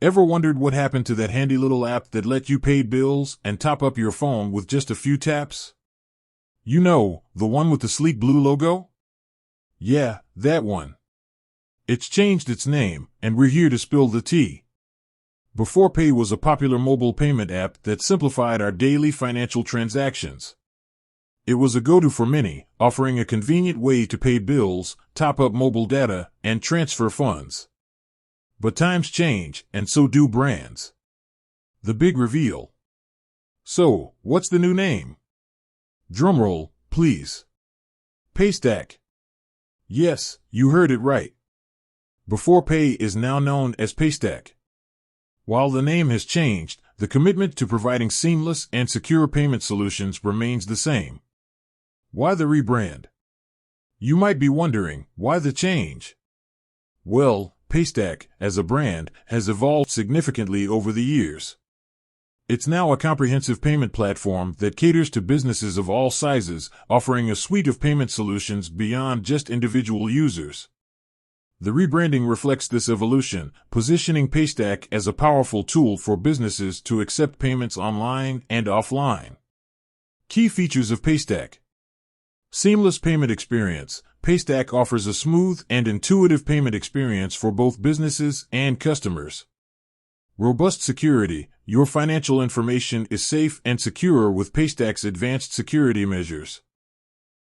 Ever wondered what happened to that handy little app that let you pay bills and top up your phone with just a few taps? You know, the one with the sleek blue logo? Yeah, that one. It's changed its name, and we're here to spill the tea. Beforepay was a popular mobile payment app that simplified our daily financial transactions. It was a go-to for many, offering a convenient way to pay bills, top up mobile data, and transfer funds. But times change, and so do brands. The big reveal. So, what's the new name? Drumroll, please. Paystack. Yes, you heard it right. Beforepay is now known as Paystack. While the name has changed, the commitment to providing seamless and secure payment solutions remains the same. Why the rebrand? You might be wondering, why the change? Well, Paystack, as a brand, has evolved significantly over the years. It's now a comprehensive payment platform that caters to businesses of all sizes, offering a suite of payment solutions beyond just individual users. The rebranding reflects this evolution, positioning Paystack as a powerful tool for businesses to accept payments online and offline. Key features of Paystack. Seamless payment experience. Paystack offers a smooth and intuitive payment experience for both businesses and customers. Robust security. Your financial information is safe and secure with Paystack's advanced security measures.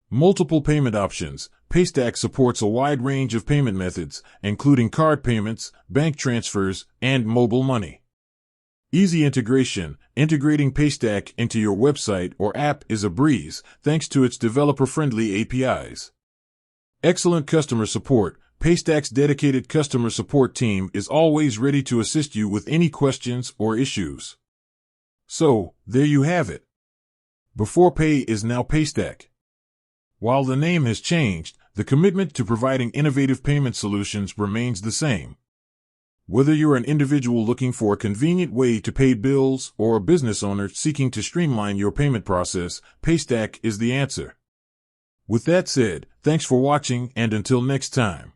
Multiple payment options. Paystack supports a wide range of payment methods, including card payments, bank transfers, and mobile money. Easy integration. Integrating Paystack into your website or app is a breeze, thanks to its developer-friendly APIs. Excellent customer support. Paystack's dedicated customer support team is always ready to assist you with any questions or issues. So, there you have it. Beforepay is now Paystack. While the name has changed, the commitment to providing innovative payment solutions remains the same. Whether you're an individual looking for a convenient way to pay bills or a business owner seeking to streamline your payment process, Paystack is the answer. With that said, thanks for watching, and until next time.